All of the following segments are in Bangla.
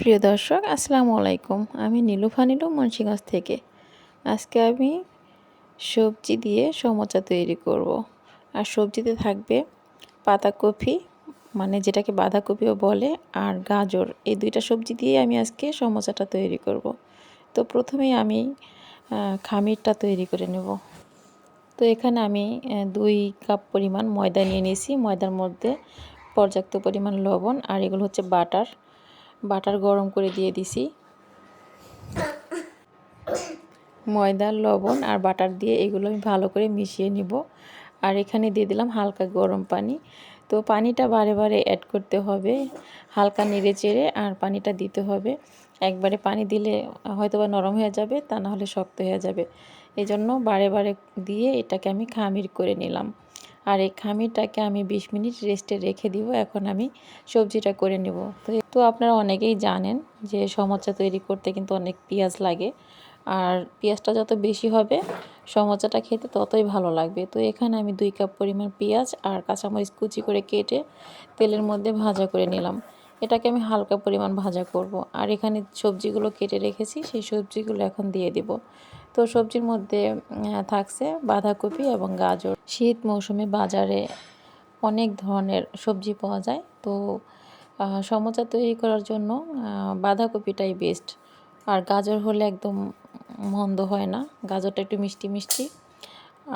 প্রিয় দর্শক, আসসালামু আলাইকুম। আমি নীলুফা নীলু মুন্সিগঞ্জ থেকে। আজকে আমি সবজি দিয়ে সমোচা তৈরি করব। আর সবজিতে থাকবে পাতাকপি, মানে যেটাকে বাঁধাকপিও বলে, আর গাজর। এই দুইটা সবজি দিয়ে আমি আজকে সমোচাটা তৈরি করব। তো প্রথমেই আমি খামিরটা তৈরি করে নেব। তো এখানে আমি 2 কাপ পরিমাণ ময়দা নিয়ে নিয়েছি। ময়দার মধ্যে পর্যাপ্ত পরিমাণ লবণ, আর এগুলো হচ্ছে বাটার গরম করে দিয়ে দিছি। ময়দা, লবণ আর বাটার দিয়ে এগুলো আমি ভালো করে মিশিয়ে নিব। আর এখানে দিয়ে দিলাম হালকা গরম পানি। তো পানিটা বারে বারে অ্যাড করতে হবে, হালকা নেড়ে চেড়ে আর পানিটা দিতে হবে। একবারে পানি দিলে হয়তোবা নরম হয়ে যাবে, তা না হলে শক্ত হয়ে যাবে। এই জন্য বারে বারে দিয়ে এটাকে আমি খামির করে নিলাম। আর এই খামিরটাকে আমি 20 মিনিট রেস্টে রেখে দিব। এখন আমি সবজিটা করে নেব। তো আপনারা অনেকেই জানেন যে সমোচা তৈরি করতে কিন্তু অনেক পেঁয়াজ লাগে। আর পেঁয়াজটা যত বেশি হবে সমোচাটা খেতে ততই ভালো লাগবে। তো এখানে আমি 2 কাপ পরিমাণ পেঁয়াজ আর কাঁচামরিচ কুচি করে কেটে তেলের মধ্যে ভাজা করে নিলাম। এটাকে আমি হালকা পরিমাণ ভাজা করব। আর এখানে সবজিগুলো কেটে রেখেছি, সেই সবজিগুলো এখন দিয়ে দিব। তো সবজির মধ্যে থাকছে বাঁধাকপি এবং গাজর। শীত মৌসুমে বাজারে অনেক ধরনের সবজি পাওয়া যায়। তো সমোচা তৈরি করার জন্য বাঁধাকপিটাই বেস্ট। আর গাজর হলে একদম মন্দ হয় না। গাজরটা একটু মিষ্টি মিষ্টি,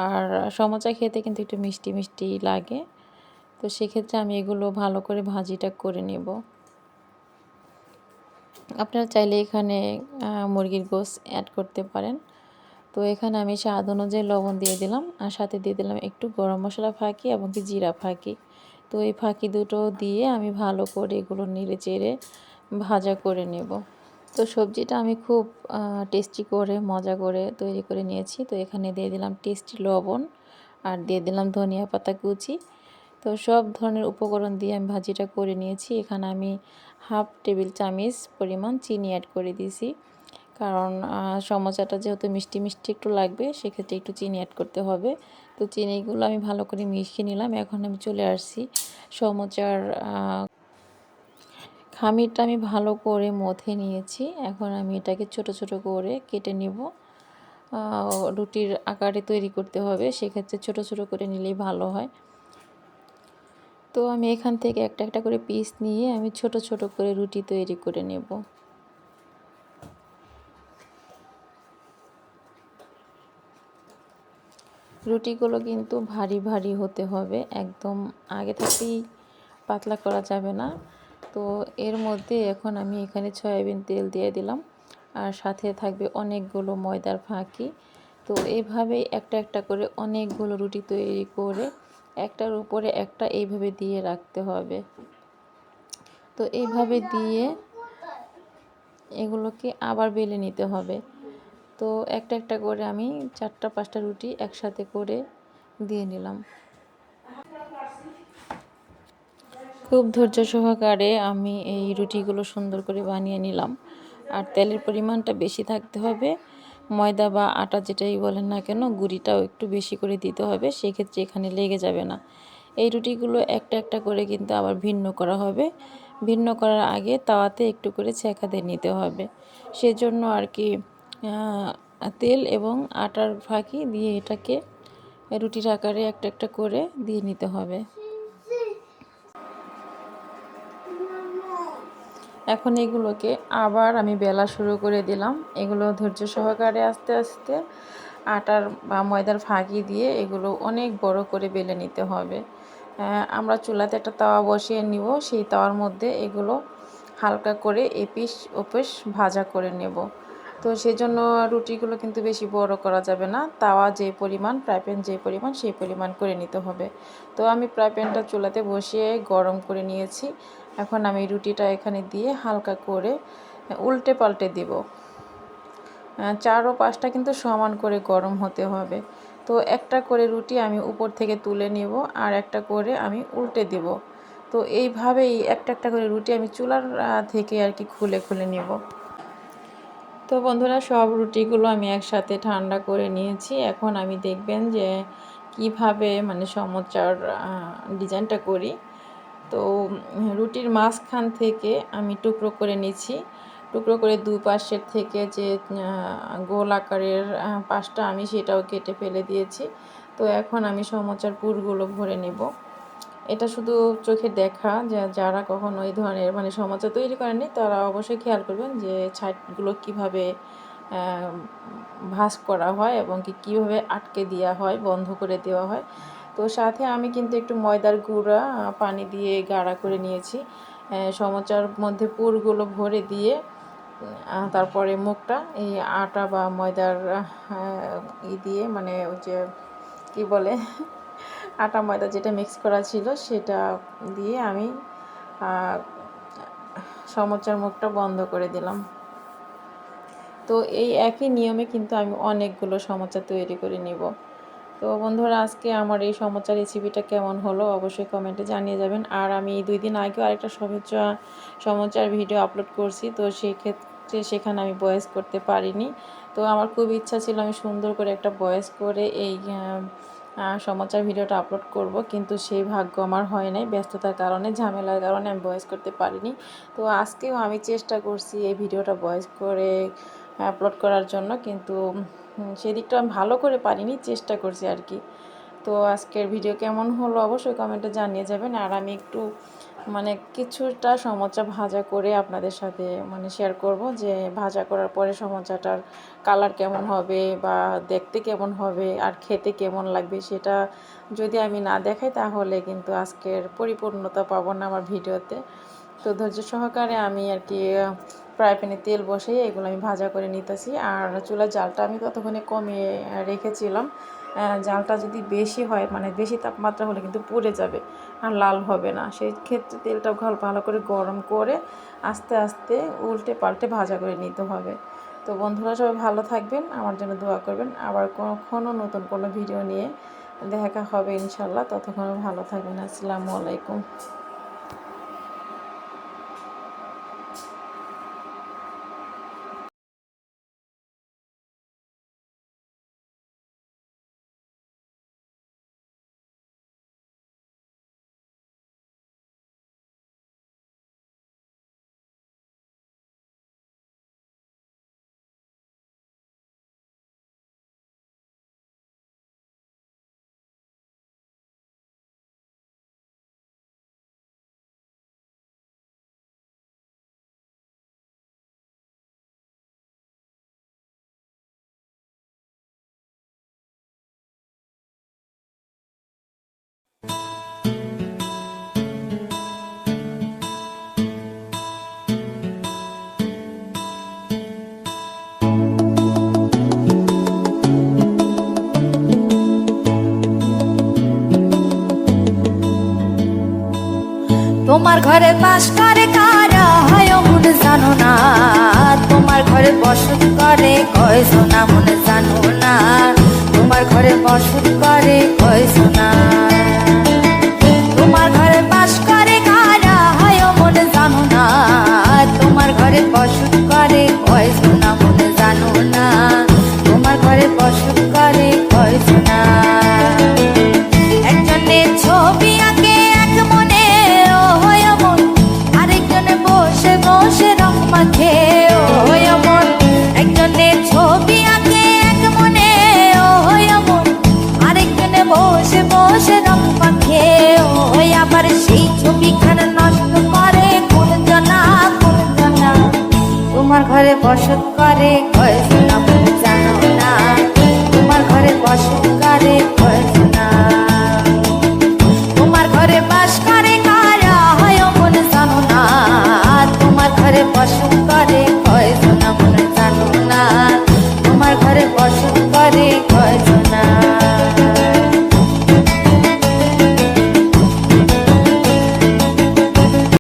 আর সমোচা খেতে কিন্তু একটু মিষ্টি মিষ্টি লাগে। তো সেক্ষেত্রে আমি এগুলো ভালো করে ভাজিটা করে নেব। আপনারা চাইলে এখানে মুরগির গোশ অ্যাড করতে পারেন। তো এখানে আমি স্বাদ অনুযায়ী লবণ দিয়ে দিলাম, আর সাথে দিয়ে দিলাম একটু গরম মশলা ফাঁকি এবং কি জিরা ফাঁকি। তো এই ফাঁকি দুটো দিয়ে আমি ভালো করে এগুলো নেড়ে চেড়ে ভাজা করে নেব। তো সবজিটা আমি খুব টেস্টি করে মজা করে তৈরি করে নিয়েছি। তো এখানে দিয়ে দিলাম টেস্টি লবণ, আর দিয়ে দিলাম ধনিয়া পাতা কুচি। তো সব ধরনের উপকরণ দিয়ে আমি ভাজিটা করে নিয়েছি। এখানে আমি 1/2 টেবিল চামচ পরিমাণ চিনি অ্যাড করে দিয়েছি, কারণ সমোসাটা যেহেতু মিষ্টি মিষ্টি একটু লাগবে, সেক্ষেত্রে একটু চিনি অ্যাড করতে হবে। তো চিনিগুলো আমি ভালো করে মিশিয়ে নিলাম। এখন আমি চলে আসছি সমোচার খামিরটা আমি ভালো করে মথে নিয়েছি। এখন আমি এটাকে ছোট ছোট করে কেটে নেব। রুটির আকারে তৈরি করতে হবে, সেক্ষেত্রে ছোট ছোট করে নিলেই ভালো হয়। তো আমি এখান থেকে একটা একটা করে পিস নিয়ে আমি ছোট ছোট করে রুটি তৈরি করে নেব। রুটিগুলো কিন্তু ভারী ভারী হতে হবে, একদম আগে থেকেই পাতলা করা যাবে না। তো এর মধ্যে এখন আমি এখানে সয়াবিন তেল দিয়ে দিলাম, আর সাথে থাকবে অনেকগুলো ময়দার ফাঁকি। তো এইভাবেই একটা একটা করে অনেকগুলো রুটি তৈরি করে একটার উপরে একটা এইভাবে দিয়ে রাখতে হবে। তো এইভাবে দিয়ে এগুলোকে আবার বেলে নিতে হবে। তো একটা একটা করে আমি 4টা 5টা রুটি একসাথে করে দিয়ে নিলাম। খুব ধৈর্য সহকারে আমি এই রুটিগুলো সুন্দর করে বানিয়ে নিলাম। আর তেলের পরিমাণটা বেশি থাকতে হবে। ময়দা বা আটা যেটাই বলেন না কেন, গুঁড়িটাও একটু বেশি করে দিতে হবে, সেক্ষেত্রে এখানে লেগে যাবে না। এই রুটিগুলো একটা একটা করে কিন্তু আবার ভিন্ন করা হবে। ভিন্ন করার আগে তাওয়াতে একটু করে ছেঁকা দিয়ে নিতে হবে। সেজন্য আর কি তেল এবং আটার ফাঁকি দিয়ে এটাকে রুটির আকারে একটা একটা করে দিয়ে নিতে হবে। এখন এগুলোকে আবার আমি বেলা শুরু করে দিলাম। এগুলো ধৈর্য সহকারে আস্তে আস্তে আটার বা ময়দার ফাঁকি দিয়ে এগুলো অনেক বড় করে বেলে নিতে হবে। আমরা চুলাতে একটা তাওয়া বসিয়ে নিব, সেই তাওয়ার মধ্যে এগুলো হালকা করে এপিস ওপিস ভাজা করে নেব। তো সেজন্য রুটিগুলো কিন্তু বেশি বড় করা যাবে না। তাওয়া যে পরিমাণ, ফ্রাই প্যান যে পরিমাণ, সেই পরিমাণ করে নিতে হবে। তো আমি ফ্রাই প্যানটা চুলাতে বসিয়ে গরম করে নিয়েছি। এখন আমি রুটিটা এখানে দিয়ে হালকা করে উল্টে পাল্টে দিব। 4 ও 5টা কিন্তু সমান করে গরম হতে হবে। তো একটা করে রুটি আমি উপর থেকে তুলে নেব, আর একটা করে আমি উল্টে দেব। তো এইভাবেই একটা একটা করে রুটি আমি চুলার থেকে আর কি খুলে খুলে নেব। তো বন্ধুরা, সব রুটিগুলো আমি একসাথে ঠান্ডা করে নিয়েছি। এখন আমি দেখবেন যে কিভাবে মানে সমোচার ডিজাইনটা করি। তো রুটির মাঝখান থেকে আমি টুকরো করে নিচ্ছি, টুকরো করে দুই পাশের থেকে যে গোল আকারের পাশটা আমি সেটাও কেটে ফেলে দিয়েছি। তো এখন আমি সমোচার পুরগুলো ভরে নেব। এটা শুধু চোখে দেখা, যে যারা কখনো এই ধরনের মানে সমোচা তৈরি করেনি তারা অবশ্যই খেয়াল করবেন যে ছাইটগুলো কীভাবে ভাঁজ করা হয় এবং কীভাবে আটকে দেওয়া হয়, বন্ধ করে দেওয়া হয়। তো সাথে আমি কিন্তু একটু ময়দার গুঁড়া পানি দিয়ে গাঢ়া করে নিয়েছি। সমোচার মধ্যে পুরগুলো ভরে দিয়ে তারপরে মুখটা এই আটা বা ময়দার দিয়ে মানে ওই যে কী বলে আটা ময়দা যেটা মিক্স করা ছিল সেটা দিয়ে আমি সমোচার মুখটা বন্ধ করে দিলাম। তো এই একই নিয়মে কিন্তু আমি অনেকগুলো সমোচা তৈরি করে নিব। তো বন্ধুরা, আজকে আমার এই সমোচা রেসিপিটা কেমন হলো অবশ্যই কমেন্টে জানিয়ে যাবেন। আর আমি 2 দিন আগেও আরেকটা সমোচার ভিডিও আপলোড করছি, তো সেক্ষেত্রে সেখানে আমি ভয়েস করতে পারিনি। তো আমার খুব ইচ্ছা ছিল আমি সুন্দর করে একটা ভয়েস করে এই সমোচার ভিডিওটা আপলোড করব, কিন্তু সেই ভাগ্য আমার হয় নাই। ব্যস্ততার কারণে, ঝামেলার কারণে আমি ভয়েস করতে পারিনি। তো আজকেও আমি চেষ্টা করছি এই ভিডিওটা ভয়েস করে আপলোড করার জন্য, কিন্তু সেদিকটা আমি ভালো করে পারিনি, চেষ্টা করছি আর কি। তো আজকের ভিডিও কেমন হলো অবশ্যই কমেন্টে জানিয়ে যাবেন। আর আমি একটু মানে কিছুটা সমোচা ভাজা করে আপনাদের সাথে মানে শেয়ার করব, যে ভাজা করার পরে সমোচাটার কালার কেমন হবে বা দেখতে কেমন হবে আর খেতে কেমন লাগবে, সেটা যদি আমি না দেখাই তাহলে কিন্তু আজকের পরিপূর্ণতা পাবো না আমার ভিডিওতে। তো ধৈর্য সহকারে আমি আর কি ফ্রাই প্যানে তেল বসিয়ে এগুলো আমি ভাজা করে নিতেছি। আর চুলার জালটা আমি ততক্ষণে কমিয়ে রেখেছিলাম। জালটা যদি বেশি হয় মানে বেশি তাপমাত্রা হলে কিন্তু পুড়ে যাবে আর লাল হবে না। সেই ক্ষেত্রে তেলটা ভালো করে গরম করে আস্তে আস্তে উল্টে পাল্টে ভাজা করে নিতে হবে। তো বন্ধুরা, সবাই ভালো থাকবেন, আমার জন্য দোয়া করবেন। আবার কখনও নতুন কোনো ভিডিও নিয়ে দেখা হবে ইনশাল্লাহ। ততক্ষণ ভালো থাকবেন। আসসালামু আলাইকুম। তোমার ঘরে বাস করে কারা হয় মনে জানো না, তোমার ঘরে বসত করে কয়জনা মনে জানো না, তোমার ঘরে বসত করে কয়জনা। তোমার ঘরে বাস করে কারা হয় মনে জানো না, তোমার ঘরে বসত করে কয়জনা মনে জানো না, তোমার ঘরে বসত করে কয়জনা। একজনে ছবি আঁকে এক মনে হয় মন, আরেকজনে বসে বসে রং মাখে হয় মন। একজনে ছবি আঁকে এক মনে হয় মন, আরেকজনে বসে বসে রং মাখে হয়। আবার সেই ছবিখানা নষ্ট করে কোন জনা কোন জনা। তোমার ঘরে বসত করে কয়জনা মনে জানো না, তোমার ঘরে বসত